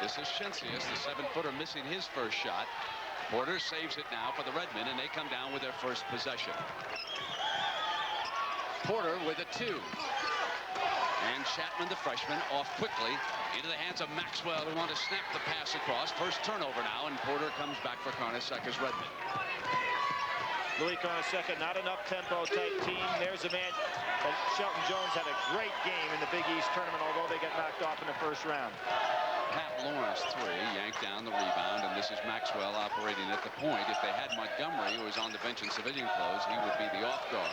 This is Shinsius, the 7-footer, missing his first shot. Porter saves it now for the Redmen, and they come down with their first possession. Porter with a 2. And Chapman, the freshman, off quickly into the hands of Maxwell, who want to snap the pass across. First turnover now, and Porter comes back for Carnesecca's Redmen. Louis Carnesecca, not an up-tempo type team. There's a man. Shelton Jones had a great game in the Big East tournament, although they got knocked off in the first round. Pat Lawrence, 3, yanked down the rebound, and this is Maxwell operating at the point. If they had Montgomery, who was on the bench in civilian clothes, he would be the off guard.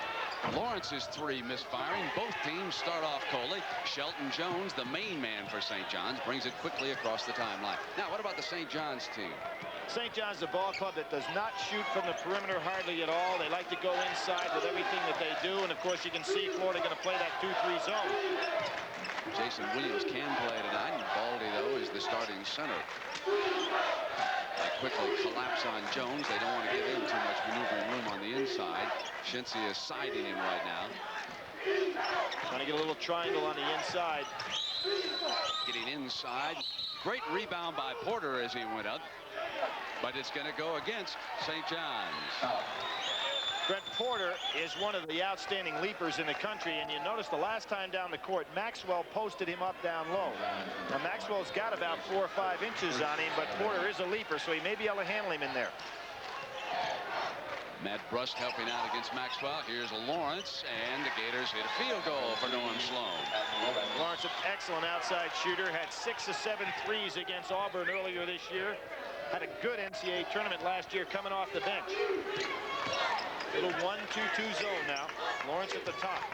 Lawrence's 3 misfiring. Both teams start off coldly. Shelton Jones, the main man for St. John's, brings it quickly across the timeline. Now, what about the St. John's team? St. John's is a ball club that does not shoot from the perimeter hardly at all. They like to go inside with everything that they do, and of course you can see Florida going to play that 2-3 zone. Jason Williams can play tonight, and Baldy, though, is the starting center. They quickly collapse on Jones. They don't want to give him too much maneuvering room on the inside. Shinsi is siding him right now. Trying to get a little triangle on the inside. Getting inside. Great rebound by Porter as he went up. But it's going to go against St. John's. Brent Porter is one of the outstanding leapers in the country, and you notice the last time down the court, Maxwell posted him up down low. Now Maxwell's got about 4 or 5 inches on him, but Porter is a leaper, so he may be able to handle him in there. Matt Brust helping out against Maxwell. Here's Lawrence, and the Gators hit a field goal for Norm Sloan. Lawrence, an excellent outside shooter, had 6 or 7 threes against Auburn earlier this year. Had a good NCAA tournament last year coming off the bench. Little 1-2-2 zone now. Lawrence at the top.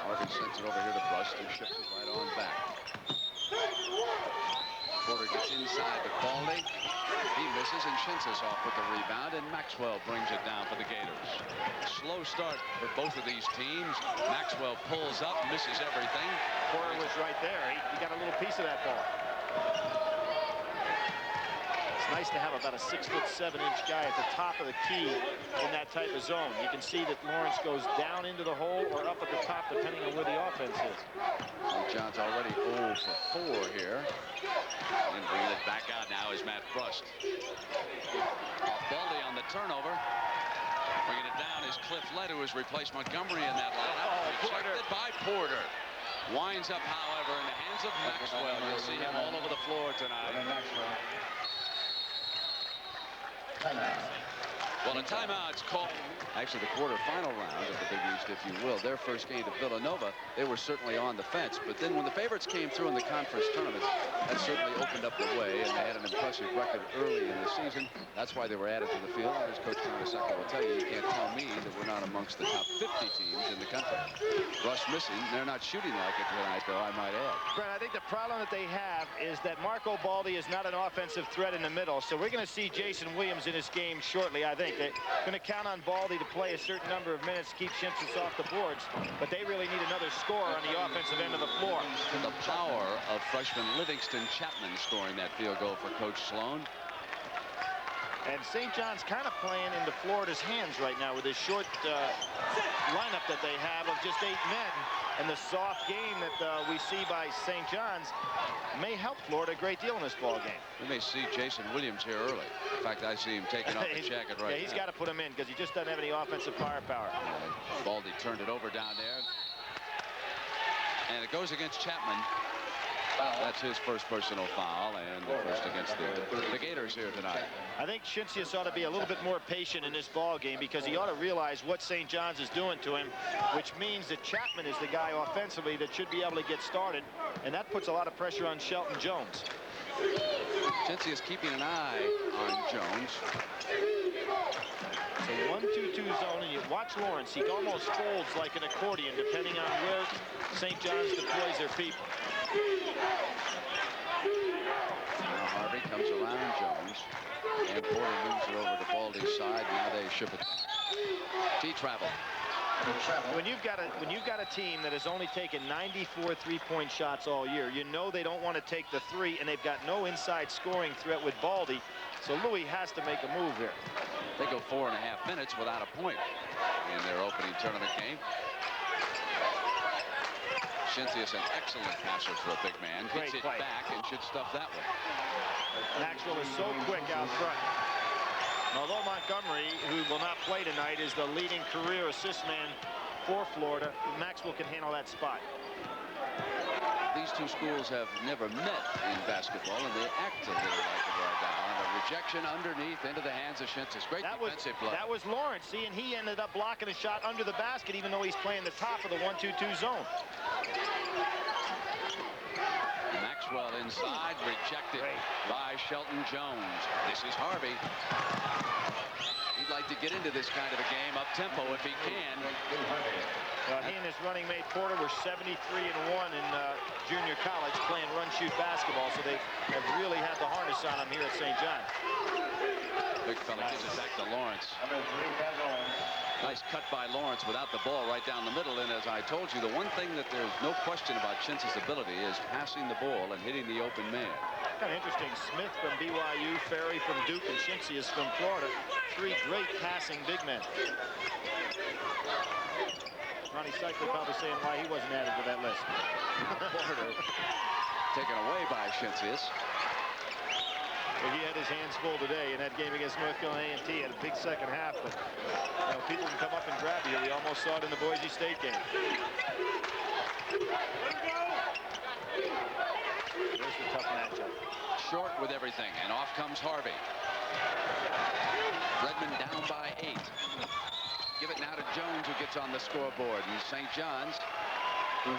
Harvey sends it over here to Brust, who ships it right on back. Porter gets inside to Baldy. He misses, and Shinsis off with the rebound, and Maxwell brings it down for the Gators. Slow start for both of these teams. Maxwell pulls up, misses everything. Porter was right there. He got a little piece of that ball. Nice to have about a 6'7" guy at the top of the key in that type of zone. You can see that Lawrence goes down into the hole or up at the top, depending on where the offense is. St. John's already 0 for 4 here. And bringing it back out now is Matt Brust. Baldy on the turnover. Bringing it down is Cliff Lett, who has replaced Montgomery in that lineup. Rejected by Porter. Winds up, however, in the hands of Maxwell. You'll see him all over the floor tonight. Well, a timeout's called. Actually, the quarterfinal round of the Big East, if you will, their first game to Villanova, they were certainly on the fence. But then when the favorites came through in the conference tournament, that certainly opened up the way, and they had an impressive record early in the season. That's why they were added to the field. As Coach Carnesecca will tell you, you can't tell me that we're not amongst the top 50 teams in the country. Russ missing. They're not shooting like it tonight, though, I might add. Brent, I think the problem that they have is that Marco Baldi is not an offensive threat in the middle. So we're going to see Jason Williams in this game shortly, I think. They're going to count on Baldi to play a certain number of minutes to keep Shinsis off the boards, but they really need another score on the offensive end of the floor. The power of freshman Livingston Chapman scoring that field goal for Coach Sloan. And St. John's kind of playing into Florida's hands right now with this short lineup that they have of just 8 men. And the soft game that we see by St. John's may help Florida a great deal in this ball game. We may see Jason Williams here early. In fact, I see him taking off the jacket right now. Yeah, he's got to put him in because he just doesn't have any offensive firepower. Baldy turned it over down there. And it goes against Chapman. That's his first personal foul, and the first against the Gators here tonight. I think Shinsius ought to be a little bit more patient in this ball game because he ought to realize what St. John's is doing to him, which means that Chapman is the guy offensively that should be able to get started, and that puts a lot of pressure on Shelton Jones. Shinsius keeping an eye on Jones. It's a 1-2-2 zone, and you watch Lawrence. He almost folds like an accordion depending on where St. John's deploys their people. Now Harvey comes around Jones, and Porter moves it over to Baldy's side. Now they ship it. T-travel. When you've got a team that has only taken 94 three-point shots all year, you know they don't want to take the 3, and they've got no inside scoring threat with Baldy. So Louis has to make a move here. They go 4.5 minutes without a point in their opening tournament game. Shinty is an excellent passer for a big man. Gets it back and should stuff that one. Maxwell is so quick out front. And although Montgomery, who will not play tonight, is the leading career assist man for Florida, Maxwell can handle that spot. These two schools have never met in basketball, and they act a little like it right now. And a rejection underneath into the hands of Shinty. Great defensive play. That was Lawrence. See, and he ended up blocking a shot under the basket, even though he's playing the top of the 1-2-2 zone. Maxwell inside, rejected by Shelton Jones. This is Harvey. He'd like to get into this kind of a game up tempo if he can. He and his running mate Porter were 73-1 in junior college playing run-shoot basketball, so they have really had the harness on him here at St. John. Big fella gives it back to Lawrence. Nice cut by Lawrence without the ball right down the middle. And as I told you, the one thing that there's no question about Shinty's ability is passing the ball and hitting the open man. Kind of interesting. Smith from BYU, Ferry from Duke, and Shinty is from Florida. Three great passing big men. Ronnie Cycler probably saying why he wasn't added to that list. Taken away by Shinty. Well, he had his hands full today in that game against North Carolina A&T. Had a big second half, but people can come up and grab you. We almost saw it in the Boise State game. There's the tough matchup. Short with everything, and off comes Harvey. Redmond down by 8. Give it now to Jones, who gets on the scoreboard. And St. John's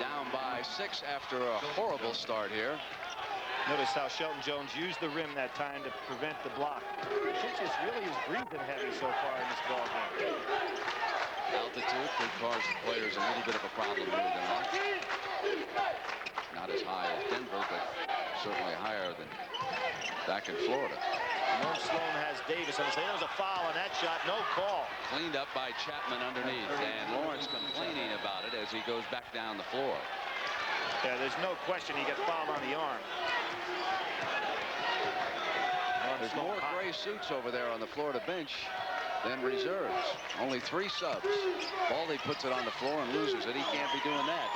down by 6 after a horrible start here. Notice how Shelton Jones used the rim that time to prevent the block. Shinty really is breathing heavy so far in this ball game. Altitude could cause the players a little bit of a problem here tonight. Not as high as Denver, but certainly higher than back in Florida. Norm Sloan has Davis. There was a foul on that shot. No call. Cleaned up by Chapman underneath, and Lawrence complaining about it as he goes back down the floor. Yeah, there's no question he got fouled on the arm. There's more gray suits over there on the Florida bench than reserves. Only 3 subs. Baldy puts it on the floor and loses it. He can't be doing that.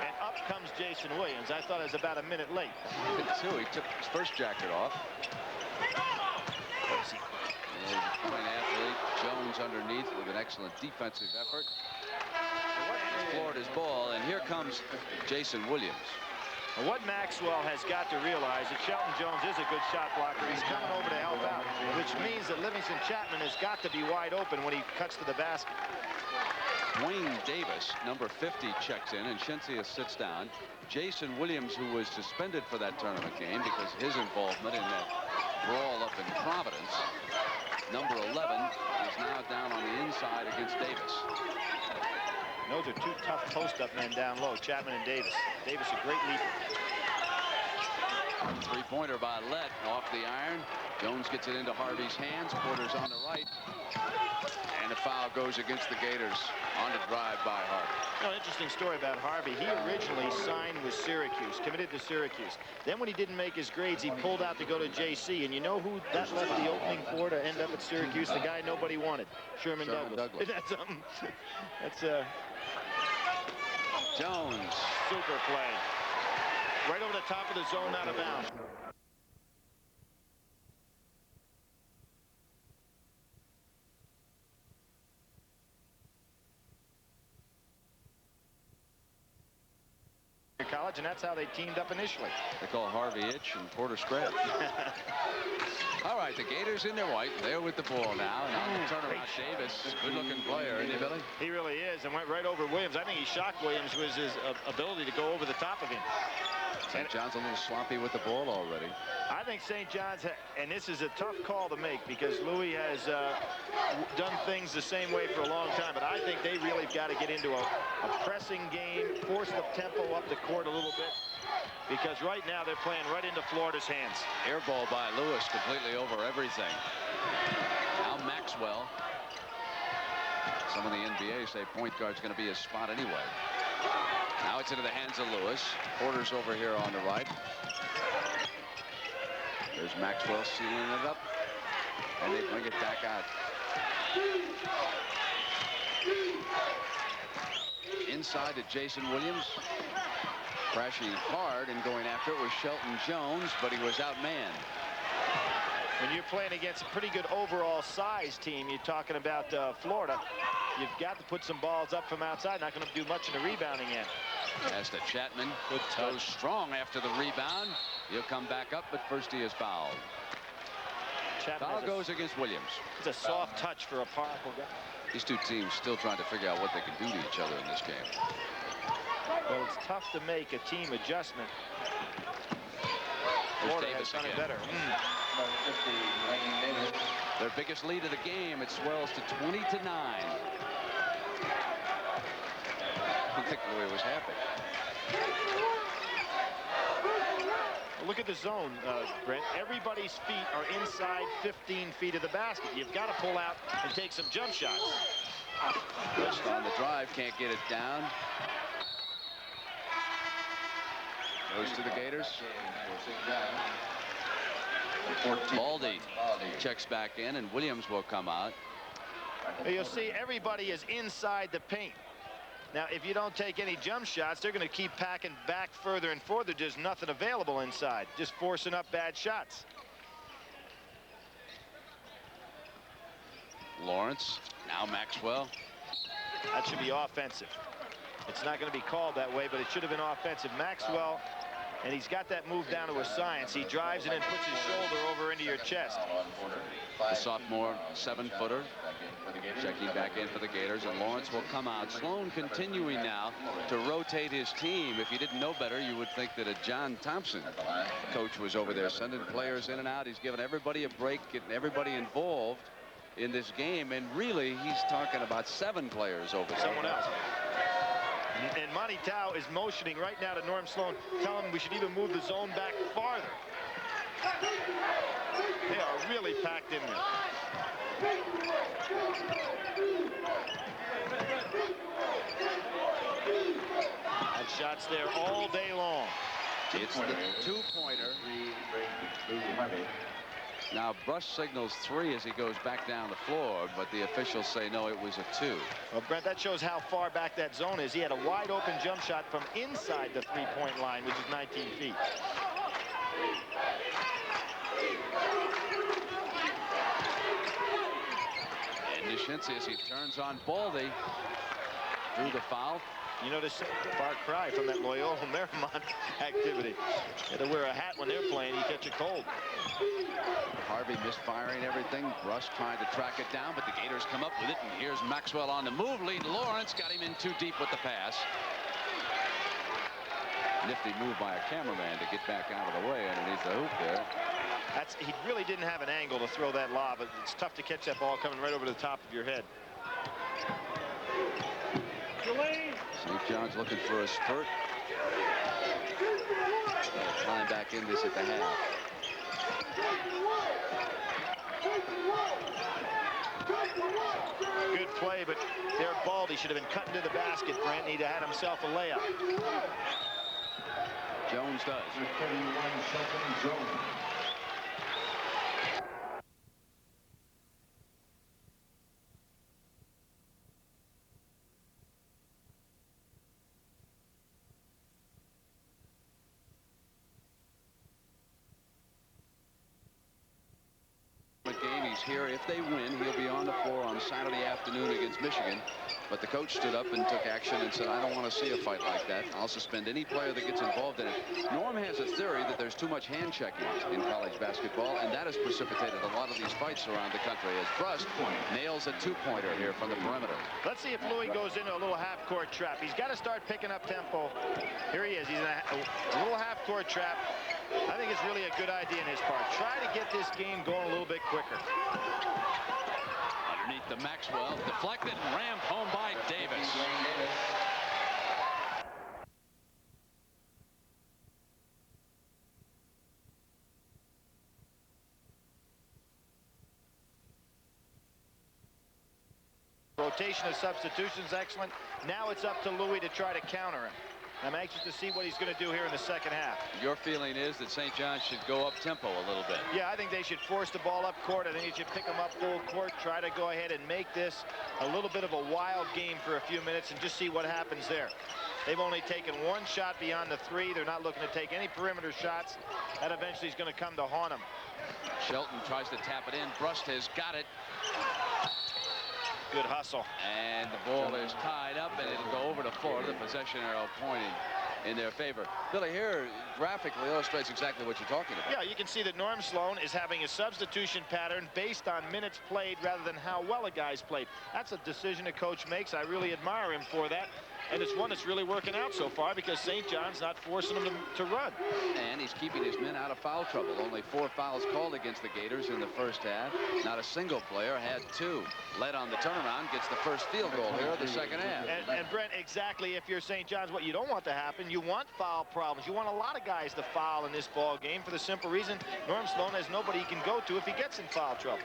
And up comes Jason Williams. I thought it was about a minute late. He took his first jacket off. Point athlete Jones underneath with an excellent defensive effort. Florida's ball, and here comes Jason Williams. What Maxwell has got to realize that Shelton Jones is a good shot blocker. He's coming over to help out, which means that Livingston Chapman has got to be wide open when he cuts to the basket. Wayne Davis, number 50, checks in, and Shinty sits down. Jason Williams, who was suspended for that tournament game because of his involvement in that brawl up in Providence, number 11, is now down on the inside against Davis. Those are 2 tough post-up men down low, Chapman and Davis. Davis, a great leaper. 3-pointer by Lett off the iron. Jones gets it into Harvey's hands. Porter's on the right. And the foul goes against the Gators on the drive by Harvey. Interesting story about Harvey. He originally signed with Syracuse, committed to Syracuse. Then when he didn't make his grades, he pulled out to go to JC. And you know who that left the opening for to end up at Syracuse? The guy nobody wanted, Sherman Douglas. That's something. That's Jones, super play. Right over the top of the zone, out of bounds. College, and that's how they teamed up initially. They call Harvey Itch and Porter Scrap. All right, the Gators in their white. They're with the ball now. And on the turnaround, Davis, good-looking player, isn't he, Billy? He really is, and went right over Williams. I think he shocked Williams with his ability to go over the top of him. St. John's a little sloppy with the ball already. I think St. John's, and this is a tough call to make because Louis has done things the same way for a long time, but I think they really got to get into a pressing game, force the tempo up the court a little bit, because right now they're playing right into Florida's hands. Air ball by Lewis, completely over everything. Now Maxwell. Some of the NBA say point guard's going to be his spot anyway. Now it's into the hands of Lewis. Porter's over here on the right. There's Maxwell sealing it up, and they bring it back out. inside to Jason Williams. Crashing hard and going after it was Shelton Jones, but he was outmanned. When you're playing against a pretty good overall size team, you're talking about Florida, you've got to put some balls up from outside. Not going to do much in the rebounding end. As to Chapman, goes strong after the rebound. He'll come back up, but first he is fouled. Foul goes against Williams. It's a soft touch for a powerful guy. These two teams still trying to figure out what they can do to each other in this game. Well, it's tough to make a team adjustment. Florida has done it better. Their biggest lead of the game. It swells to 20-9. I don't think Louis was happy. Well, look at the zone, Brent. Everybody's feet are inside 15 feet of the basket. You've got to pull out and take some jump shots. Just on the drive, can't get it down. Goes to the Gators. Baldy checks back in, and Williams will come out. You'll see everybody is inside the paint. Now, if you don't take any jump shots, they're going to keep packing back further and further. There's nothing available inside, just forcing up bad shots. Lawrence, now Maxwell. That should be offensive. It's not going to be called that way, but it should have been offensive. Maxwell, and he's got that move down to a science. He drives and then puts his shoulder over into your chest. The sophomore 7-footer checking back in for the Gators, and Lawrence will come out. Sloan continuing now to rotate his team. If you didn't know better, you would think that a John Thompson coach was over there sending players in and out. He's giving everybody a break, getting everybody involved in this game, and really he's talking about 7 players over someone else. And Monty Tao is motioning right now to Norm Sloan, telling him we should even move the zone back farther. They are really packed in there. That shot's there all day long. It's the 2-pointer. Now Brush signals 3 as he goes back down the floor, but the officials say no, it was a 2. Well, Brent, that shows how far back that zone is. He had a wide open jump shot from inside the 3-point line, which is 19 feet. And Nishinsky, as he turns on Baldy, drew the foul. You notice far cry from that Loyola Marymount activity. You had to wear a hat when they're playing. You catch a cold. Harvey misfiring everything. Russ trying to track it down, but the Gators come up with it. And here's Maxwell on the move. Lead Lawrence got him in too deep with the pass. Nifty move by a cameraman to get back out of the way underneath the hoop there. He really didn't have an angle to throw that lob, but it's tough to catch that ball coming right over the top of your head. St. John's looking for a spurt. Climb back in this at the half. Good play, but there Baldy should have been cut into the basket. Brent need to have himself a layup. Jones does. Here, if they win, he'll be on the floor on Saturday afternoon against Michigan. But the coach stood up and took action and said, I don't want to see a fight like that. I'll suspend any player that gets involved in it. Norm has a theory that there's too much hand checking in college basketball, and that has precipitated a lot of these fights around the country as Brust nails a 2-pointer here from the perimeter. Let's see if Louis goes into a little half-court trap. He's got to start picking up tempo. Here he is. He's in a little half-court trap. I think it's really a good idea in his part. Try to get this game going a little bit quicker. Underneath the Maxwell, deflected and rammed home by Davis. Rotation of substitutions, excellent. Now it's up to Louis to try to counter him. I'm anxious to see what he's going to do here in the second half. Your feeling is that St. John's should go up tempo a little bit. Yeah, I think they should force the ball up court. I think they should pick them up full court, try to go ahead and make this a little bit of a wild game for a few minutes and just see what happens there. They've only taken one shot beyond the three. They're not looking to take any perimeter shots. That eventually is going to come to haunt them. Shelton tries to tap it in. Brust has got it. Good hustle. And the ball is tied up, and it'll go over to Florida. The possession arrow pointing in their favor. Billy, here graphically illustrates exactly what you're talking about. Yeah, you can see that Norm Sloan is having a substitution pattern based on minutes played rather than how well a guy's played. That's a decision a coach makes. I really admire him for that. And it's one that's really working out so far because St. John's not forcing them to run. And he's keeping his men out of foul trouble. Only 4 fouls called against the Gators in the first half. Not a single player had 2. Led on the turnaround, gets the first field goal here in the second half. And Brent, exactly, if you're St. John's, what you don't want to happen, you want foul problems. You want a lot of guys to foul in this ball game for the simple reason Norm Sloan has nobody he can go to if he gets in foul trouble.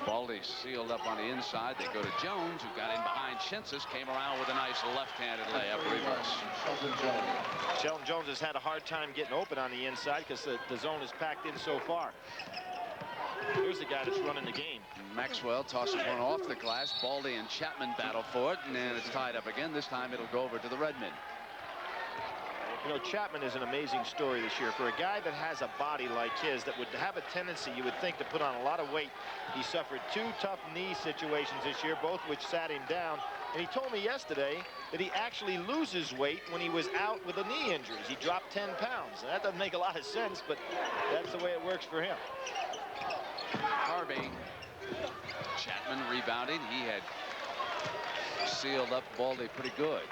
Baldy sealed up on the inside. They go to Jones, who got in behind Shinsis, came around with a nice left-handed layup reverse. Shelton Jones has had a hard time getting open on the inside because the zone is packed in so far. Here's the guy that's running the game. Maxwell tosses one off the glass. Baldy and Chapman battle for it, and then it's tied up again. This time it'll go over to the Redmen. You know, Chapman is an amazing story this year. For a guy that has a body like his that would have a tendency, you would think, to put on a lot of weight. He suffered 2 tough knee situations this year, both which sat him down. And he told me yesterday that he actually loses weight when he was out with the knee injuries. He dropped 10 pounds. And that doesn't make a lot of sense, but that's the way it works for him. Harvey. Chapman rebounding. He had sealed up Baldy pretty good.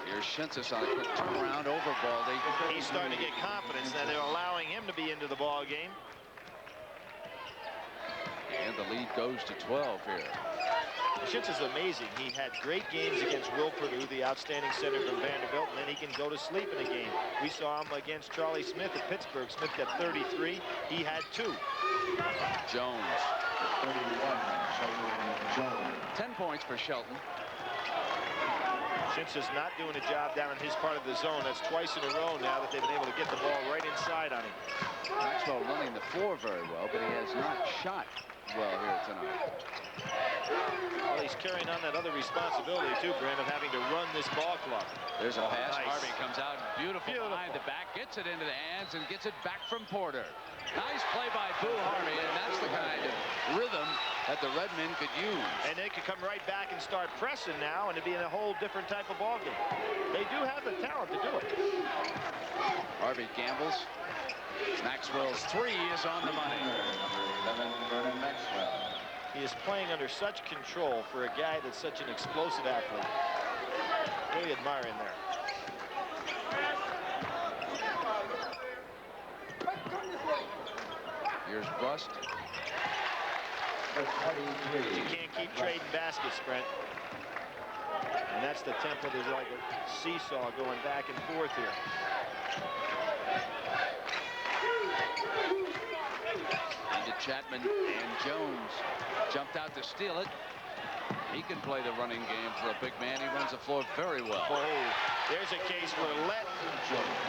Here's Shinsis on a quick turnaround over Baldy. He's starting to get confidence that they're allowing him to be into the ball game. And the lead goes to 12 here. Shinsis is amazing. He had great games against Will Purdue, the outstanding center from Vanderbilt, and then he can go to sleep in a game. We saw him against Charlie Smith at Pittsburgh. Smith got 33. He had 2. Jones. 10 points for Shelton. Shinsis not doing a job down in his part of the zone. That's twice in a row now that they've been able to get the ball right inside on him. Maxwell running the floor very well, but he has not shot well here tonight. Well, he's carrying on that other responsibility too, Brent, of having to run this ball club. There's a pass. Nice. Harvey comes out beautiful behind the back, gets it into the hands, and gets it back from Porter. Nice play by Boo Harvey, and that's the kind of rhythm that the Redmen could use. And they could come right back and start pressing now, and it'd be in a whole different type of ball game. They do have the talent to do it. Harvey gambles. Maxwell's 3 is on the money. He is playing under such control for a guy that's such an explosive athlete. Really admire him there. Here's Brust. You can't keep trading baskets, Brent. And that's the tempo. There's like a seesaw going back and forth here. Into Chapman, and Jones jumped out to steal it. He can play the running game for a big man. He runs the floor very well. Oh, there's a case where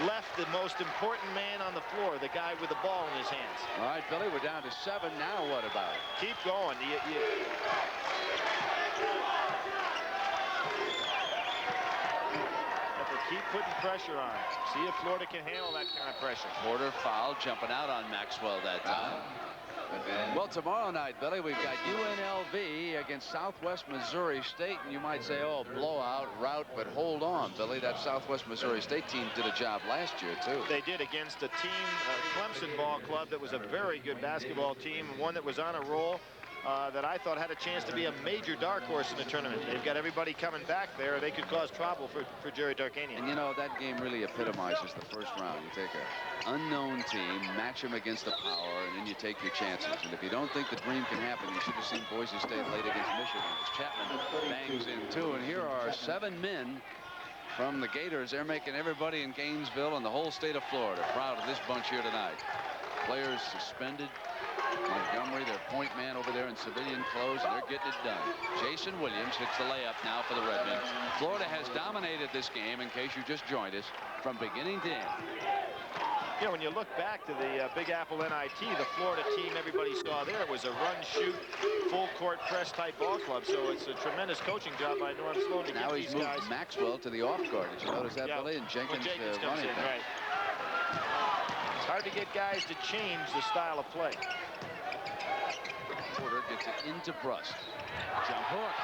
left the most important man on the floor, the guy with the ball in his hands. All right, Billy, we're down to 7 now. What about it? Keep going. Have to keep putting pressure on. See if Florida can handle that kind of pressure. Porter foul, jumping out on Maxwell that time. Well, tomorrow night, Billy, we've got UNLV against Southwest Missouri State, and you might say, oh, blowout, rout, but hold on, Billy. That Southwest Missouri State team did a job last year, too. They did against a team, Clemson ball club, that was a very good basketball team, one that was on a roll. That I thought had a chance to be a major dark horse in the tournament. They've got everybody coming back there. They could cause trouble for Jerry Darkanian. And you know, that game really epitomizes the first round. You take an unknown team, match them against the power, and then you take your chances. And if you don't think the dream can happen, you should have seen Boise State late against Michigan. As Chapman bangs in 2, and here are 7 men from the Gators. They're making everybody in Gainesville and the whole state of Florida proud of this bunch here tonight. Players suspended, Montgomery, their point man over there in civilian clothes, and they're getting it done. Jason Williams hits the layup now for the Redmen. Florida has dominated this game, in case you just joined us, from beginning to end. You know, when you look back to the Big Apple NIT, the Florida team everybody saw there was a run, shoot, full court press type ball club. So it's a tremendous coaching job by Norm Sloan to now get he's these moved guys. Maxwell to the off guard. Did you notice that, Yeah, Billy? And Jenkins comes running in, right. It's hard to get guys to change the style of play. Porter gets it into Brust. Jump hook.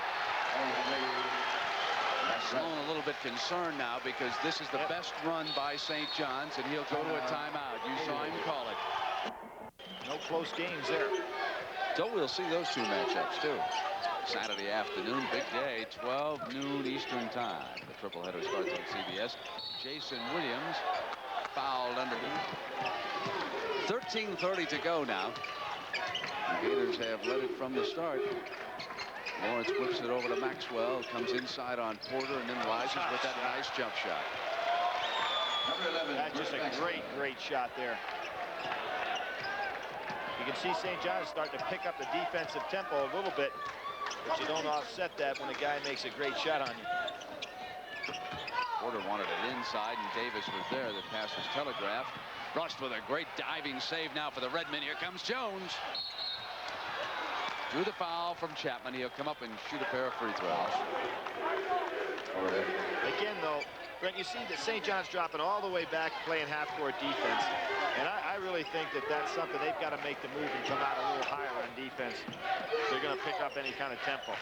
Sloan a little bit concerned now because this is the best run by St. John's, and he'll go to a timeout. You saw him call it. No close games there. So we'll see those two matchups too. Saturday afternoon, big day, 12 noon Eastern time. The triple-header starts on CBS. Jason Williams fouled underneath. 13:30 to go now. The Gators have led it from the start. Lawrence whips it over to Maxwell, comes inside on Porter, and then rises with that nice jump shot. That's just a great shot there. You can see St. John's starting to pick up the defensive tempo a little bit, but you don't offset that when a guy makes a great shot on you. Porter wanted it inside, and Davis was there. The pass was telegraphed. Brust with a great diving save now for the Redmen. Here comes Jones. Drew the foul from Chapman. He'll come up and shoot a pair of free throws. Again, though, Brent, you see that St. John's dropping all the way back, playing half-court defense. And I really think that that's something they've got to make the move and come out a little higher on defense. They're going to pick up any kind of tempo.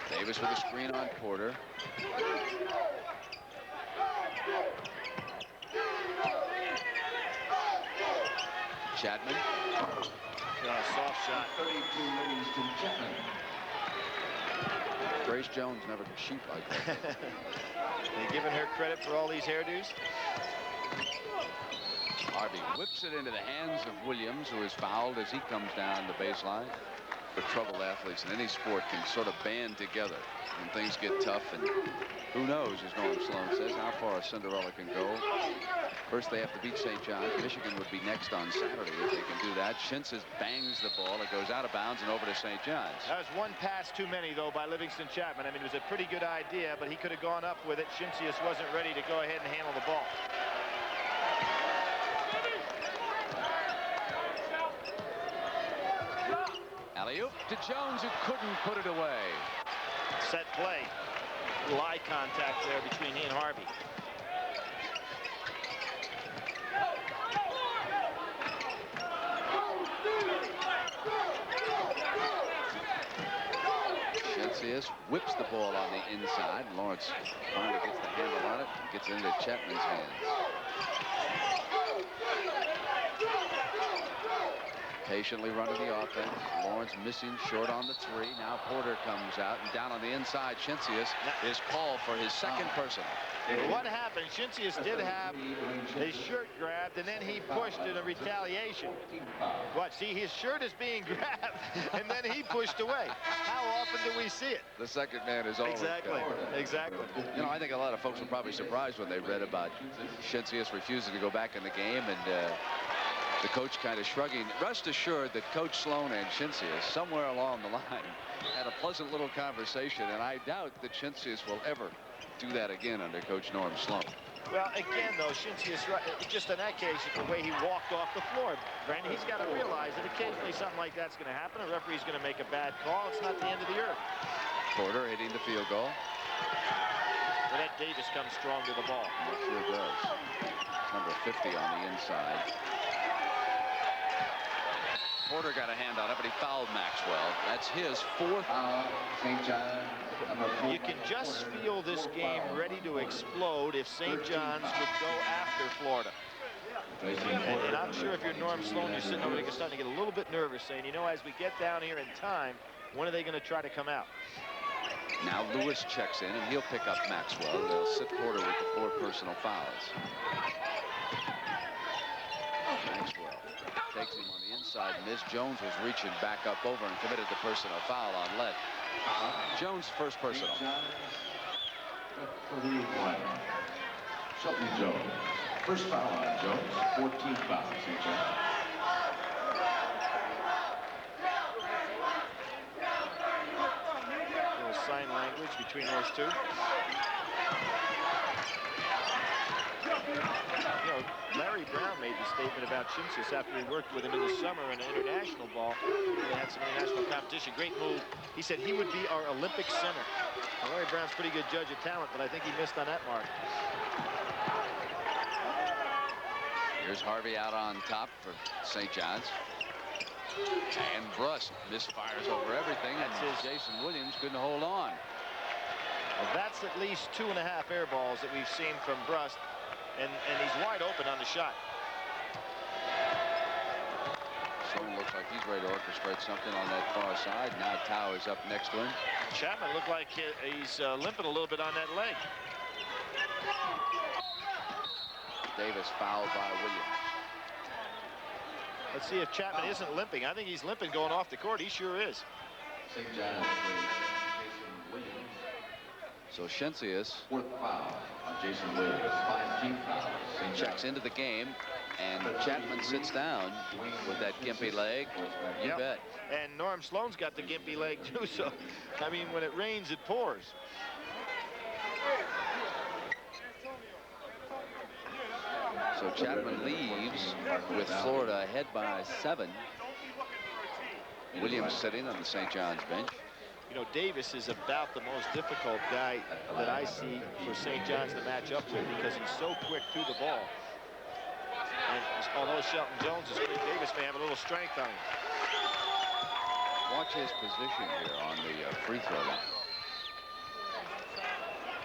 Davis with a screen on Porter. Chapman. Soft shot. Grace Jones never could shoot like that. They giving her credit for all these hairdos? Harvey whips it into the hands of Williams, who is fouled as he comes down the baseline. For troubled athletes in any sport can sort of band together when things get tough, and who knows, as Norm Sloan says, how far a Cinderella can go. First they have to beat St. John's. Michigan would be next on Saturday if they can do that. Shinsis bangs the ball. It goes out of bounds and over to St. John's. That was one pass too many, though, by Livingston Chapman. I mean, it was a pretty good idea, but he could have gone up with it. Shinsius wasn't ready to go ahead and handle the ball. Alley-oop to Jones, who couldn't put it away. Set play. Eye contact there between he and Harvey. Shinsius whips the ball on the inside. Lawrence finally gets the handle on it and gets it into Chapman's hands. Patiently running the offense. Lawrence missing short on the three. Now Porter comes out, and down on the inside, Shinsius is called for his second personal. What happened? Shinsius did have his shirt grabbed, and then he pushed in a retaliation. What? See, his shirt is being grabbed, and then he pushed away. How often do we see it? The second man is always Exactly. You know, I think a lot of folks were probably surprised when they read about Shinsius refusing to go back in the game, and the coach kind of shrugging. Rest assured that Coach Sloan and Shinsius, somewhere along the line, had a pleasant little conversation, and I doubt that Shinsius will ever do that again under Coach Norm Sloan. Well, again, though, Shinsius, just in that case, the way he walked off the floor, Brandon, he's got to realize that occasionally something like that's going to happen. A referee's going to make a bad call. It's not the end of the earth. Porter hitting the field goal. Burnett Davis comes strong to the ball. It sure does. Number 50 on the inside. Porter got a hand on it, but he fouled Maxwell. That's his fourth. You can just feel this game ready to explode if St. John's would go after Florida. And I'm sure if you're Norm Sloan, you're sitting over there starting to get a little bit nervous, saying, you know, as we get down here in time, when are they going to try to come out? Now Lewis checks in, and he'll pick up Maxwell. They'll sit Porter with the 4 personal fouls. Maxwell takes him on the inside. Miss Jones was reaching back up over and committed the personal foul on Lett. Jones first personal. First foul on Jones, 14th foul, St. John's. Little sign language between those two. You know, Larry Brown made the statement about Chincius after he worked with him in the summer in international ball. They had some international competition. Great move. He said he would be our Olympic center. Now, Larry Brown's a pretty good judge of talent, but I think he missed on that mark. Here's Harvey out on top for St. John's. And Brust misfires over everything. That's and his. Jason Williams couldn't hold on. Well, that's at least 2.5 air balls that we've seen from Brust. And he's wide open on the shot. Sloan looks like he's ready to orchestrate something on that far side. Now Tao is up next to him. Chapman looked like he's limping a little bit on that leg. Davis fouled by Williams. Let's see if Chapman isn't limping. I think he's limping going off the court. He sure is. St. John's Jason Williams. So Chincius Fourth foul on Jason Williams. 15th foul. St. checks into the game, and Chapman sits down with that gimpy leg. You Yep. bet. And Norm Sloan's got the gimpy leg too. So, I mean, when it rains, it pours. So Chapman leaves with Florida ahead by 7. Williams sitting on the St. John's bench. You know, Davis is about the most difficult guy that I see for St. John's to match up with because he's so quick to the ball. And although Shelton Jones is quick, Davis may have a little strength on him. Watch his position here on the free throw line.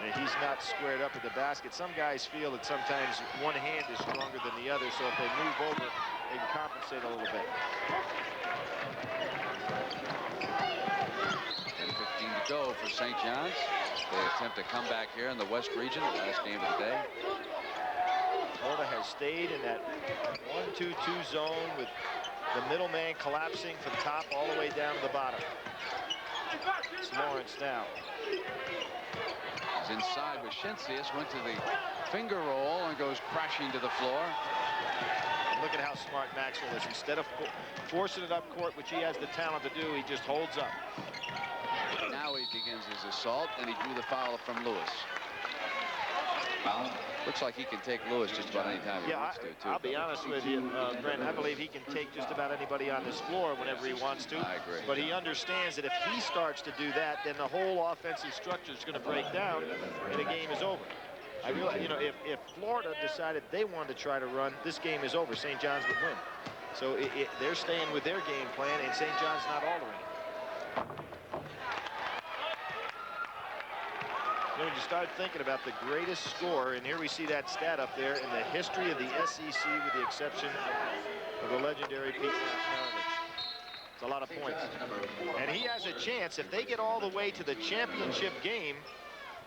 And he's not squared up at the basket. Some guys feel that sometimes one hand is stronger than the other, so if they move over, they can compensate a little bit. 10:15 to go for St. John's. They attempt to come back here in the West region, the last game of the day. Florida has stayed in that 1-2-2 zone with the middle man collapsing from top all the way down to the bottom. It's Lawrence now. He's inside with Chincius, went to the finger roll and goes crashing to the floor. And look at how smart Maxwell is. Instead of forcing it up court, which he has the talent to do, he just holds up. Now he begins his assault, and he drew the foul from Lewis. Looks like he can take Lewis just about any time he wants to, too. I'll be honest with you, Brent. I believe he can take just about anybody on this floor whenever he wants to. I agree. But he understands that if he starts to do that, then the whole offensive structure is going to break down, and the game is over. I realize, you know, if Florida decided they wanted to try to run, this game is over. St. John's would win. So they're staying with their game plan, and St. John's not altering it. When you start thinking about the greatest scorer, and here we see that stat up there in the history of the SEC, with the exception of the legendary Pete Maravich. It's a lot of points. And he has a chance, if they get all the way to the championship game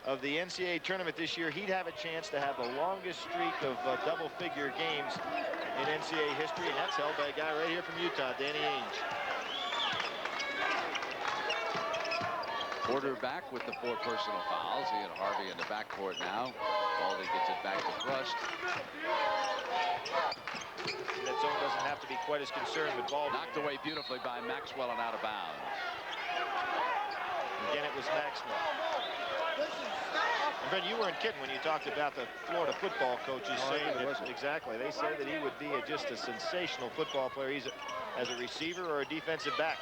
of the NCAA tournament this year, he'd have a chance to have the longest streak of double-figure games in NCAA history, and that's held by a guy right here from Utah, Danny Ainge. Porter back with the 4 personal fouls. He and Harvey in the backcourt now. Baldy gets it back to Brust. That zone doesn't have to be quite as concerned with ball. Knocked away beautifully by Maxwell and out of bounds. Again, it was Maxwell. And Ben, you weren't kidding when you talked about the Florida football coaches saying that, exactly, they said that he would be just a sensational football player. He's as a receiver or a defensive back.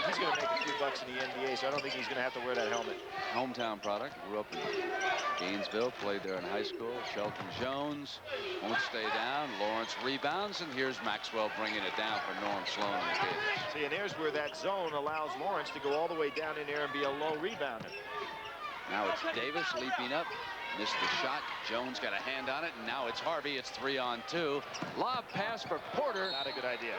He's going to make a few bucks in the NBA, so I don't think he's going to have to wear that helmet. Hometown product. Grew up in Gainesville, played there in high school. Shelton Jones won't stay down. Lawrence rebounds, and here's Maxwell bringing it down for Norm Sloan and the Gators. See, and there's where that zone allows Lawrence to go all the way down in there and be a low rebounder. Now it's Davis leaping up. Missed the shot. Jones got a hand on it, and now it's Harvey. It's 3-on-2. Lob pass for Porter. Not a good idea.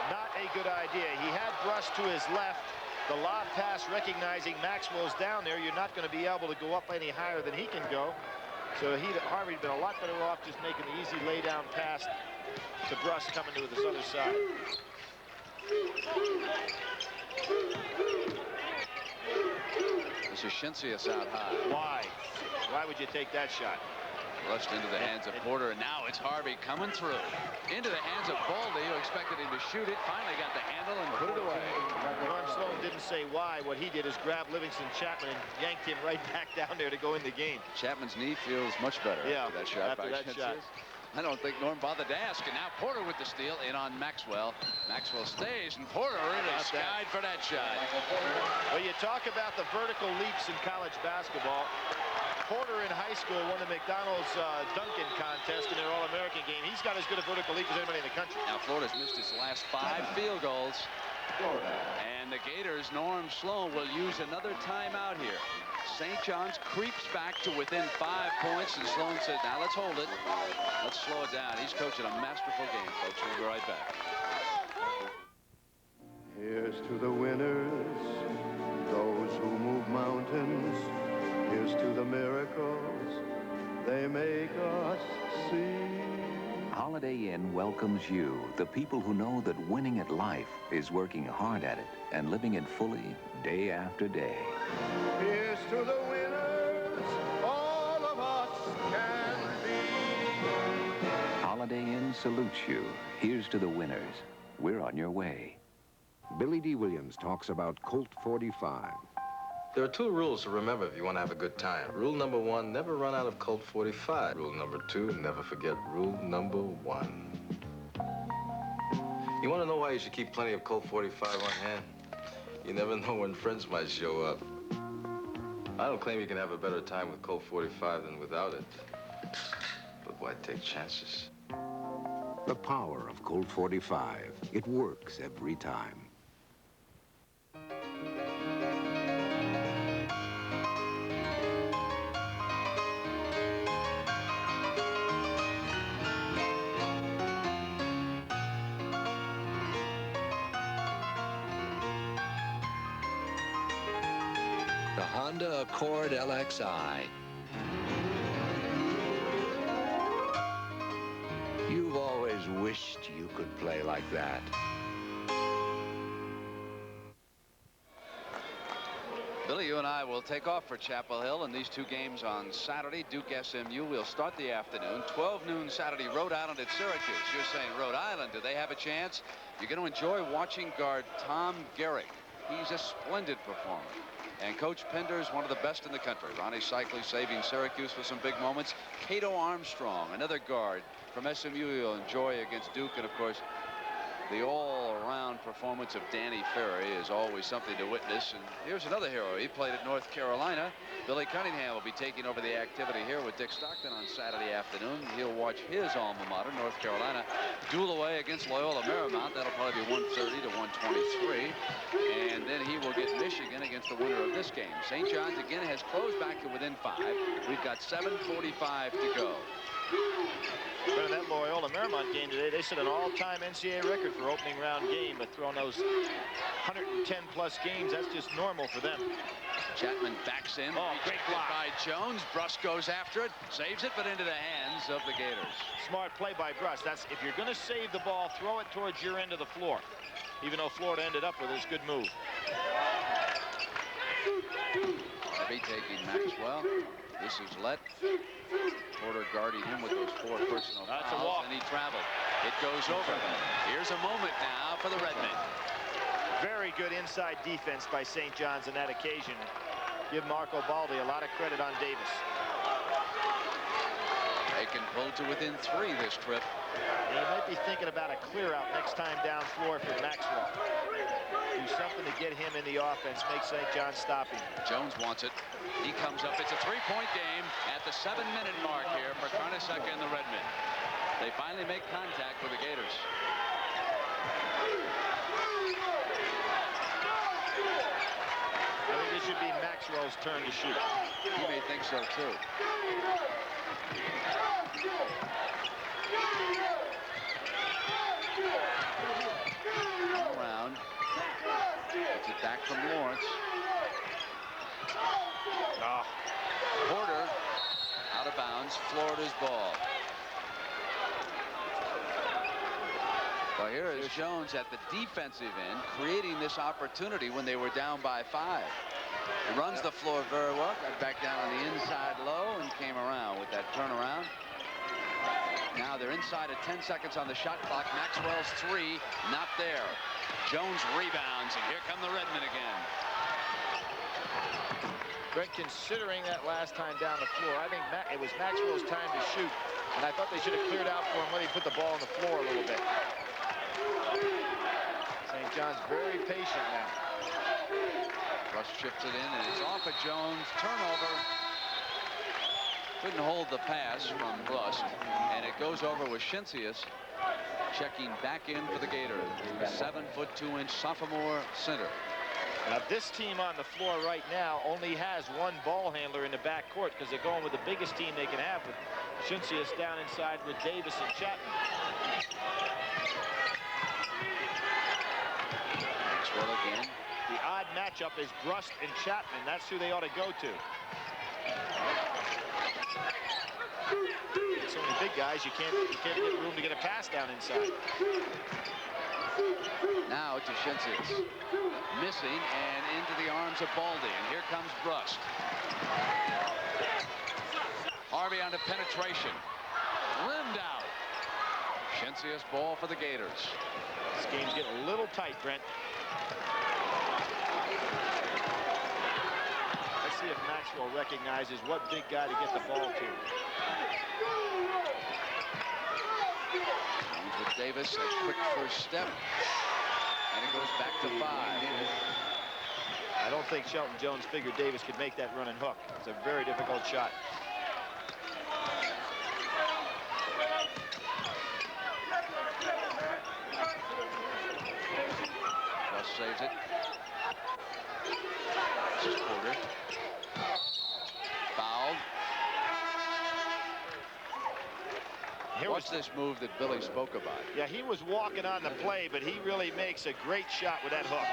Not a good idea. He had Brust to his left. The lob pass, recognizing Maxwell's down there, you're not going to be able to go up any higher than he can go. So Harvey'd been a lot better off just making the easy lay-down pass to Brust coming to his other side. This is Chincius out high. Why? Why would you take that shot? Rushed into the hands of Porter, and now it's Harvey coming through. Into the hands of Baldy, who expected him to shoot it. Finally got the handle and put it away. Norm Sloan didn't say why. What he did is grab Livingston Chapman and yanked him right back down there to go in the game. Chapman's knee feels much better after that shot. After that shot. I don't think Norm bothered to ask. And now Porter with the steal in on Maxwell. Maxwell stays, and Porter really skied for that shot. Well, you talk about the vertical leaps in college basketball. Porter in high school won the McDonald's Duncan contest in their All-American game. He's got as good a vertical leap as anybody in the country. Now Florida's missed its last 5 field goals. And the Gators, Norm Sloan, will use another timeout here. St. John's creeps back to within 5 points, and Sloan says, now let's hold it. Let's slow it down. He's coaching a masterful game, folks. We'll be right back. Here's to the winners, those who move mountains. Here's to the miracles they make us see. Holiday Inn welcomes you, the people who know that winning at life is working hard at it and living it fully day after day. Here's to the winners, all of us can be. Holiday Inn salutes you. Here's to the winners. We're on your way. Billy D. Williams talks about Colt 45. There are 2 rules to remember if you want to have a good time. Rule number 1, never run out of Colt 45. Rule number 2, never forget rule number 1. You want to know why you should keep plenty of Colt 45 on hand? You never know when friends might show up. I don't claim you can have a better time with Colt 45 than without it. But why take chances? The power of Colt 45. It works every time. The Honda Accord LXI. You've always wished you could play like that. Billy, you and I will take off for Chapel Hill in these 2 games on Saturday. Duke SMU will start the afternoon. 12 noon Saturday, Rhode Island at Syracuse. You're saying Rhode Island, do they have a chance? You're going to enjoy watching guard Tom Garrick. He's a splendid performer. And Coach Pender's one of the best in the country. Ronnie Cycli saving Syracuse for some big moments. Cato Armstrong, another guard from SMU you'll enjoy against Duke. And, of course, the all-around performance of Danny Ferry is always something to witness. And here's another hero. He played at North Carolina. Billy Cunningham will be taking over the activity here with Dick Stockton on Saturday afternoon. He'll watch his alma mater, North Carolina, duel away against Loyola Marymount. That'll probably be 130 to 123. And then he will get Michigan against the winner of this game. St. John's again has closed back to within 5. We've got 7:45 to go. But in that Loyola Marymount game today, they set an all-time NCAA record for opening round game. But throwing those 110-plus games, that's just normal for them. Chapman backs in. Oh, great block by Jones. Bruss goes after it, saves it, but into the hands of the Gators. Smart play by Bruss. That's, if you're going to save the ball, throw it towards your end of the floor. Even though Florida ended up with this good move. Harvey taking Maxwell. This is Lett. Porter guarding him with those 4 personal That's fouls, a walk. and he traveled. It goes over. Here's a moment now for the Redmen. Very good inside defense by St. John's on that occasion. Give Marco Baldi a lot of credit on Davis. They can pull to within 3 this trip. And he might be thinking about a clear out next time down floor for Maxwell. Do something to get him in the offense, make St. John's stop him. Jones wants it. He comes up. It's a 3-point game at the 7-minute mark here for Carnesecca and the Redmen. They finally make contact with the Gators. I think this should be Maxwell's turn to shoot. He may think so, too. Around. Gets it back from Lawrence. Oh. Porter out of bounds. Florida's ball. Well, here is Jones at the defensive end, creating this opportunity when they were down by 5. He runs the floor very well. Got back down on the inside low and came around with that turnaround. Now they're inside of 10 seconds on the shot clock. Maxwell's three, not there. Jones rebounds, and here come the Redmen again. Greg, considering that last time down the floor, I think it was Maxwell's time to shoot, and I thought they should have cleared out for him when he put the ball on the floor a little bit. St. John's very patient now. Russ chips it in, and it's off of Jones. Turnover. Couldn't hold the pass from Russ, and it goes over with Shincius checking back in for the Gators. 7'2" sophomore center. Now this team on the floor right now only has one ball handler in the backcourt because they're going with the biggest team they can have with Shincius down inside with Davis and Chapman. Maxwell again. The odd matchup is Brust and Chapman. That's who they ought to go to. So many big guys, you can't get room to get a pass down inside. Now to Shincius. Missing and into the arms of Baldy, and here comes Brust. Harvey on the penetration. Rimmed out. Shincius ball for the Gators. This game's getting a little tight, Brent. Let's see if Maxwell recognizes what big guy to get the ball to. With Davis, a quick first step, and it goes back to 5. I don't think Shelton Jones figured Davis could make that running hook. It's a very difficult shot. Russ saves it. This is Porter. Fouled. What's this move that Billy spoke about? Yeah, he was walking on the play, but he really makes a great shot with that hook.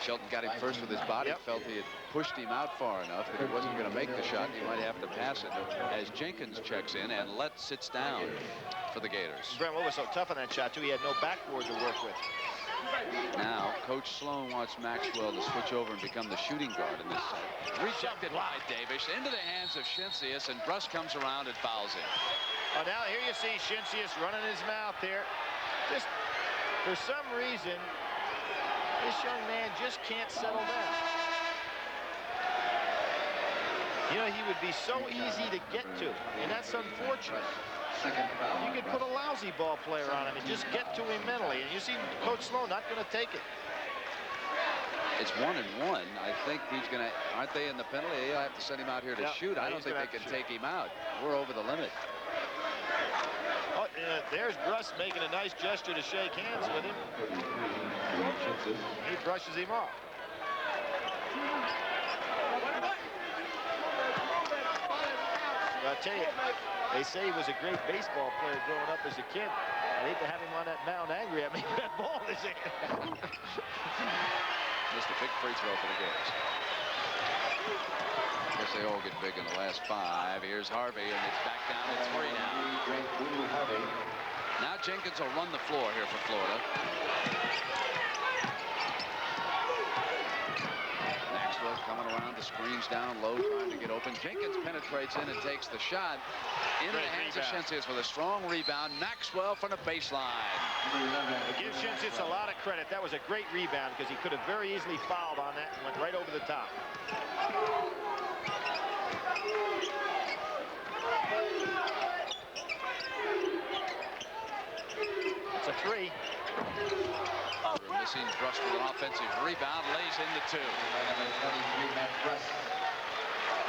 Shelton got him first with his body. Yep. Felt he had pushed him out far enough that he wasn't going to make the shot. He might have to pass it as Jenkins checks in and Lett sits down for the Gators. Brent, what was so tough on that shot, too? He had no backboard to work with. Now, Coach Sloan wants Maxwell to switch over and become the shooting guard in this set. Rejected by Davis into the hands of Shincius, and Brust comes around and fouls him. Oh, now here you see Shincius running his mouth here. Just for some reason, this young man just can't settle down. You know, he would be so easy to get to, and that's unfortunate. You could put a lousy ball player on him and just get to him mentally, and you see Coach Sloan not going to take it. It's 1-1. I think he's going to, aren't they in the penalty? They'll have to send him out here to shoot. I don't think they can take him out. We're over the limit. Oh, there's Brust making a nice gesture to shake hands with him. He brushes him off. I'll tell you, they say he was a great baseball player growing up as a kid. I hate to have him on that mound angry at me. That ball is in. Just a big free throw for the Gators. I guess they all get big in the last 5. Here's Harvey, and it's back down to 3 now. Now Jenkins will run the floor here for Florida. Maxwell coming around, the screens down low, trying to get open. Jenkins penetrates in and takes the shot. In the hands of Shincius with a strong rebound. Maxwell from the baseline. Give Shincius a lot of credit. That was a great rebound because he could have very easily fouled on that and went right over the top. It's a 3. Missing Brust with an offensive rebound, lays into 2.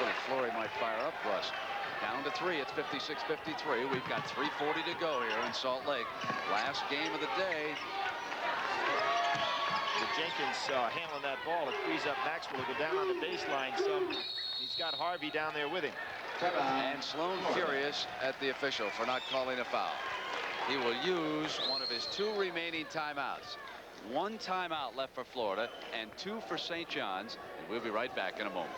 Billy Flory might fire up Brust. Down to 3. It's 56-53. We've got 3:40 to go here in Salt Lake. Last game of the day. With Jenkins handling that ball, it frees up Maxwell to go down on the baseline some. He's got Harvey down there with him. And Sloan furious at the official for not calling a foul. He will use one of his 2 remaining timeouts. 1 timeout left for Florida and 2 for St. John's. And we'll be right back in a moment.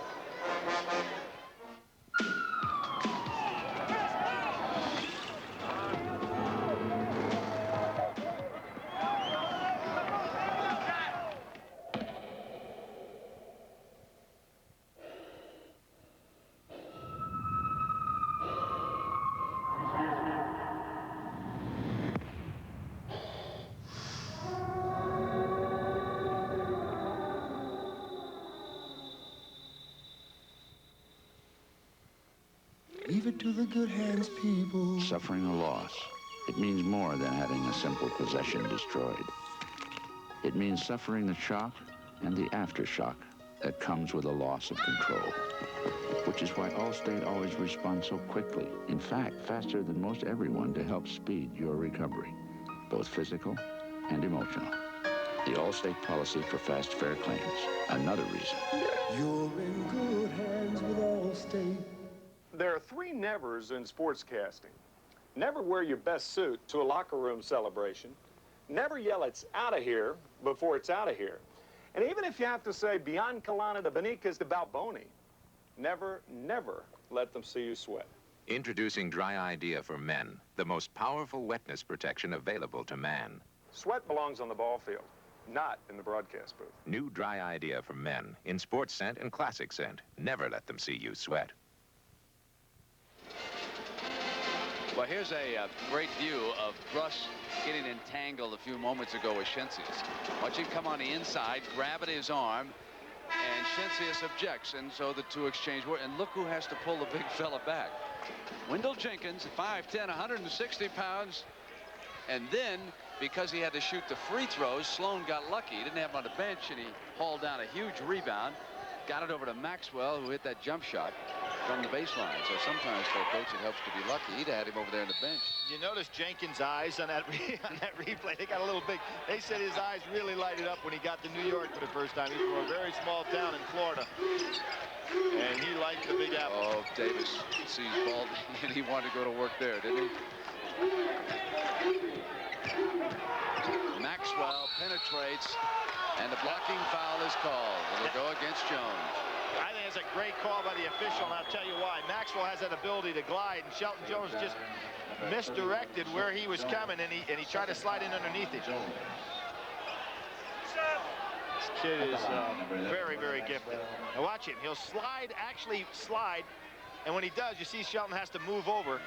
Leave it to the good hands, people. Suffering a loss, it means more than having a simple possession destroyed. It means suffering the shock and the aftershock that comes with a loss of control, which is why Allstate always responds so quickly, in fact, faster than most everyone, to help speed your recovery, both physical and emotional. The Allstate policy for fast, fair claims. Another reason. You're in good hands with Allstate. There are 3 nevers in sportscasting. Never wear your best suit to a locker room celebration. Never yell "it's out of here" before it's out of here. And even if you have to say "Biancalana de Benicas de Balboni," never, never let them see you sweat. Introducing Dry Idea for Men, the most powerful wetness protection available to man. Sweat belongs on the ball field, not in the broadcast booth. New Dry Idea for Men in sports scent and classic scent. Never let them see you sweat. Well, here's a great view of Bruss getting entangled a few moments ago with Shensius. Watch him come on the inside, grab at his arm, and Shensius objects, and so the two exchange words. And look who has to pull the big fella back. Wendell Jenkins, 5'10", 160 pounds. And then, because he had to shoot the free throws, Sloan got lucky. He didn't have him on the bench, and he hauled down a huge rebound. Got it over to Maxwell, who hit that jump shot from the baseline. So sometimes for a coach it helps to be lucky. He'd had him over there on the bench. You notice Jenkins' eyes on that replay. They got a little big. They said his eyes really lighted up when he got to New York for the first time. He's from a very small town in Florida. And he liked the Big Apple. Oh, Davis sees Baldy, and he wanted to go to work there, didn't he? Maxwell penetrates, and the blocking foul is called. It'll go against Jones. I think it's a great call by the official, and I'll tell you why. Maxwell has that ability to glide, and Shelton Jones just misdirected where he was coming, and he tried to slide in underneath it. This kid is very, very gifted. Now watch him. He'll actually slide, and when he does, you see Shelton has to move over.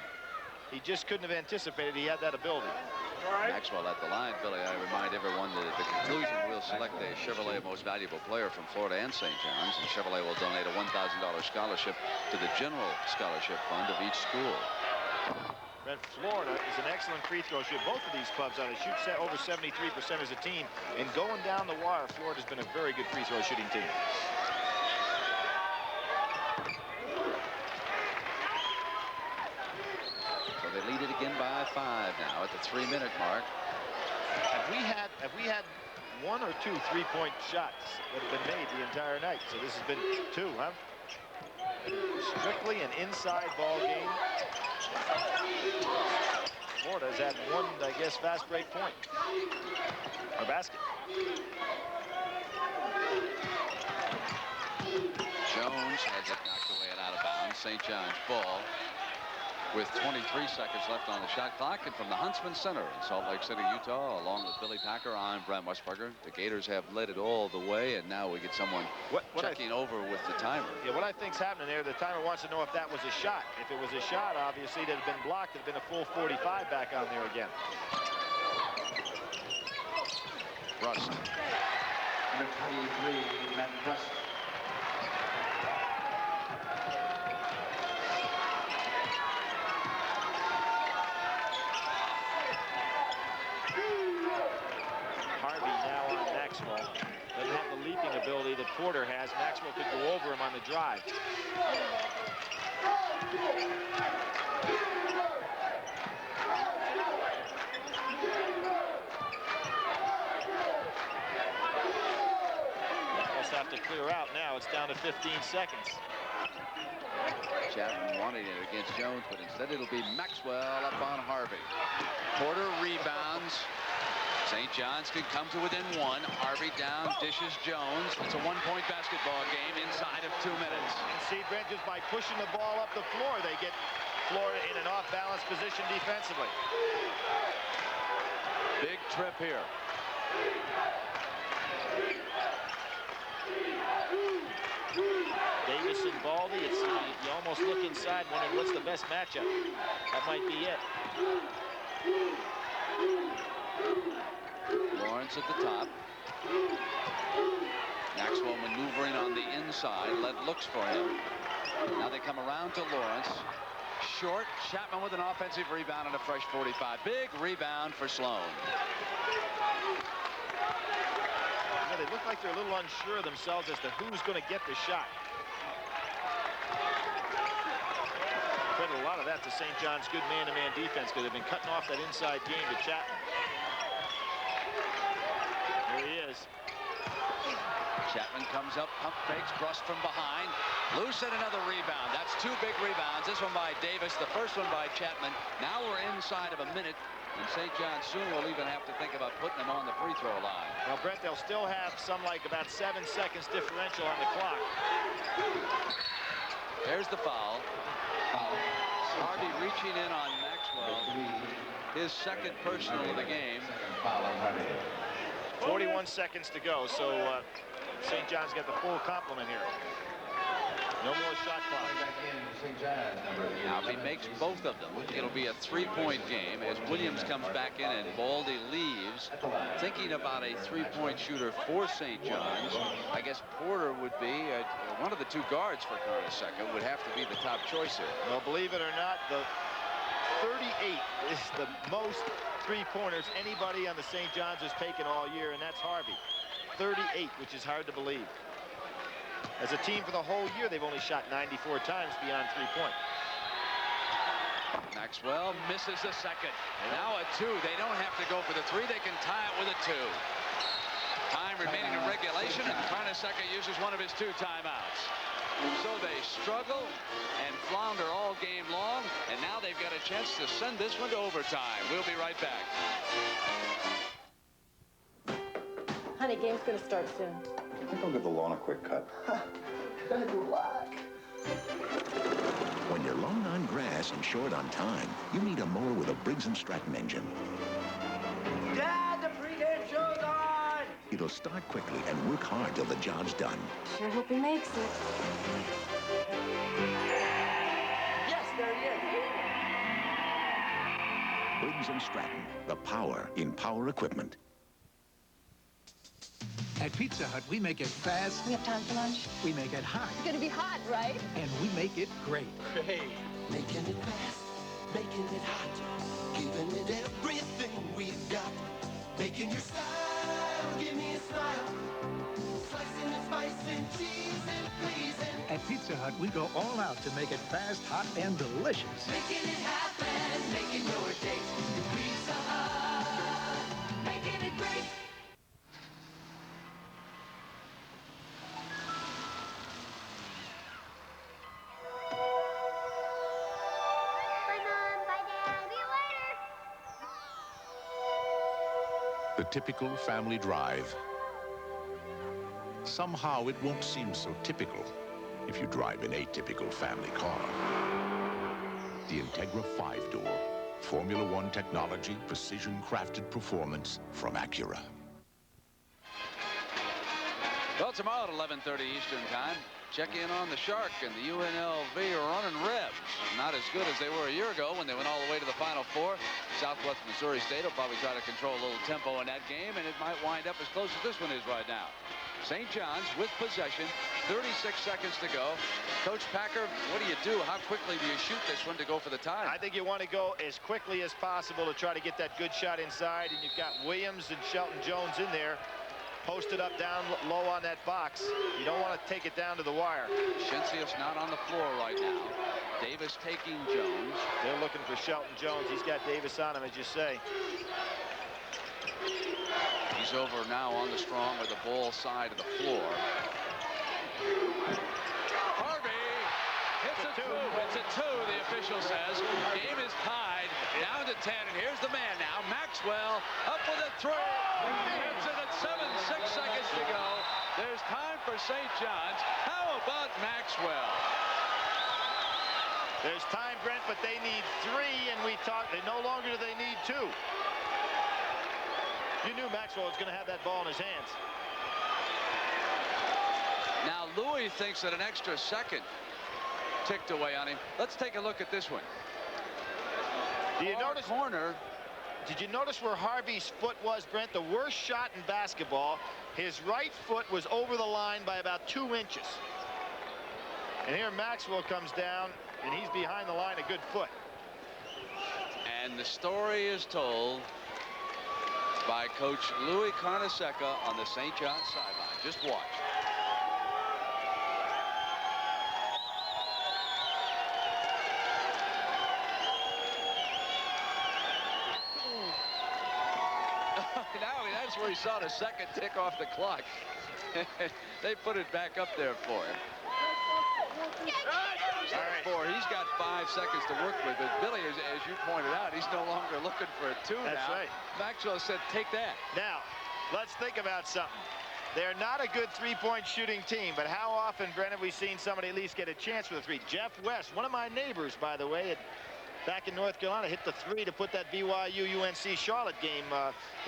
He just couldn't have anticipated he had that ability. Maxwell at the line, Billy. I remind everyone that at the conclusion we'll select a Chevrolet Most Valuable Player from Florida and St. John's, and Chevrolet will donate a $1,000 scholarship to the general scholarship fund of each school. But Florida is an excellent free throw shooter. Both of these clubs are. They shoot over 73% as a team, and going down the wire, Florida's been a very good free throw shooting team. They lead it again by 5 now at the 3-minute mark. Have we had 1 or 2 3-point shots that have been made the entire night? So this has been 2, huh? Strictly an inside ball game. Florida's had 1, I guess, fast break point or basket. Jones has it knocked away and out of bounds. St. John's ball with 23 seconds left on the shot clock. And from the Huntsman Center in Salt Lake City, Utah, along with Billy Packer, I'm Brent Westberger. The Gators have led it all the way, and now we get someone checking over with the timer. Yeah, what I think's happening there, the timer wants to know if that was a shot. If it was a shot, obviously, that had been blocked, it'd been a full 45 back on there again. Rust. Number 23, Matt Rust. Doesn't have the leaping ability that Porter has. Maxwell could go over him on the drive. Almost have to clear out now. It's down to 15 seconds. Chapman wanted it against Jones, but instead it'll be Maxwell up on Harvey. Porter rebounds. St. John's can come to within 1. Harvey down, dishes Jones. It's a 1-point basketball game inside of 2 minutes. And see, Brent, just by pushing the ball up the floor, they get Florida in an off-balance position defensively. Big trip here. Davis and Baldy, you almost look inside wondering what's the best matchup. That might be it. Lawrence at the top. Maxwell maneuvering on the inside. Led looks for him. Now they come around to Lawrence. short. Chapman with an offensive rebound and a fresh 45. Big rebound for Sloan. Yeah, they look like they're a little unsure of themselves as to who's going to get the shot. Credit a lot of that to St. John's good man-to-man defense because they've been cutting off that inside game to Chapman. There he is. Chapman comes up, pump fakes, Brust from behind. Loose and another rebound. That's 2 big rebounds. This one by Davis, the first one by Chapman. Now we're inside of a minute, and St. John's soon will even have to think about putting them on the free throw line. Well, Brent, they'll still have some like about 7 seconds differential on the clock. There's the foul. Harvey reaching in on Maxwell. His second personal of the game. 41 seconds to go, so St. John's got the full complement here. No more shot clock. Now, if he makes both of them, it'll be a 3-point game as Williams comes back in and Baldy leaves. Thinking about a 3-point shooter for St. John's, I guess Porter would be one of the 2 guards for Carnesecca would have to be the top choice here. Well, believe it or not, the 38 is the most 3-pointers anybody on the St. John's has taken all year, and that's Harvey. 38, which is hard to believe. As a team for the whole year, they've only shot 94 times beyond 3-point. Maxwell misses the second. Now a 2. They don't have to go for the 3. They can tie it with a 2. Time remaining in regulation, and Carnesecca uses one of his 2 timeouts. So they struggle and flounder all game long, and now they've got a chance to send this one to overtime. We'll be right back. Honey, game's gonna start soon. I think I'll give the lawn a quick cut. Good luck. When you're long on grass and short on time, you need a mower with a Briggs & Stratton engine. Dad, the pregame show's on! It'll start quickly and work hard till the job's done. Sure hope he makes it. Yes, there he is. Briggs & Stratton, the power in power equipment. At Pizza Hut, we make it fast. We have time for lunch? We make it hot. It's gonna be hot, right? And we make it great. Great. Making it fast, making it hot, giving it everything we've got. Making your style, give me a smile. Slicing and spicing, cheese and pleasing. At Pizza Hut, we go all out to make it fast, hot, and delicious. Making it happen, making your day. Pizza Hut, making it great. The typical family drive. Somehow it won't seem so typical if you drive an atypical family car. The Integra 5-door, Formula One technology, precision-crafted performance from Acura. Well, tomorrow at 11:30 Eastern Time, check in on the Shark and the UNLV running Rebs. Not as good as they were a year ago when they went all the way to the Final Four. Southwest Missouri State will probably try to control a little tempo in that game, and it might wind up as close as this one is right now. St. John's with possession, 36 seconds to go. Coach Packer, what do you do? How quickly do you shoot this one to go for the tie? I think you want to go as quickly as possible to try to get that good shot inside, and you've got Williams and Shelton Jones in there. Posted up down low on that box. You don't want to take it down to the wire. Shinsius not on the floor right now. Davis taking Jones. They're looking for Shelton Jones. He's got Davis on him, as you say. He's over now on the strong or the ball side of the floor. Harvey hits a 2. It's a 2, the official says. Game is tied, down to 10, and here's the man now. Maxwell up with a 3. Hits it at 7-6 seconds to go. There's time for St. John's. How about Maxwell? There's time, Brent, but they need 3, and we talked. No longer do they need 2. You knew Maxwell was going to have that ball in his hands. Now Louis thinks that an extra second ticked away on him. Let's take a look at this one. Do you notice corner? Did you notice where Harvey's foot was, Brent? The worst shot in basketball. His right foot was over the line by about 2 inches. And here Maxwell comes down, and he's behind the line a good foot. And the story is told by Coach Louis Carnesecca on the St. John's sideline. Just watch. Now that's where he saw the second tick off the clock. They put it back up there for him. He's got 5 seconds to work with, but Billy, as you pointed out, he's no longer looking for a 2 now. That's right. Maxwell said, take that. Now, let's think about something. They're not a good three-point shooting team, but how often, Brent, have we seen somebody at least get a chance with a 3? Jeff West, one of my neighbors, by the way, back in North Carolina, hit the 3 to put that BYU-UNC Charlotte game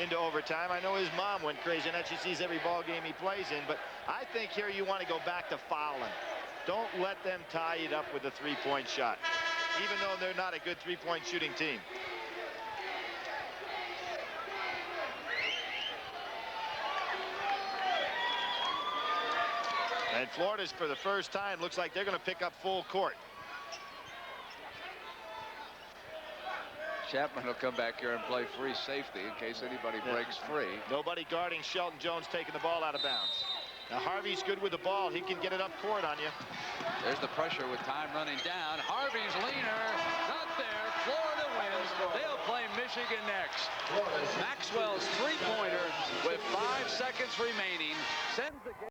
into overtime. I know his mom went crazy, and that she sees every ball game he plays in, but I think here you want to go back to fouling. Don't let them tie it up with a three-point shot, even though they're not a good three-point shooting team. And Florida's, for the first time, looks like they're going to pick up full court. Chapman will come back here and play free safety in case anybody breaks free. Nobody guarding Shelton Jones taking the ball out of bounds. Now Harvey's good with the ball. He can get it up court on you. There's the pressure with time running down. Harvey's leaner. Not there. Florida wins. They'll play Michigan next. Maxwell's three-pointer with 5 seconds remaining sends the game.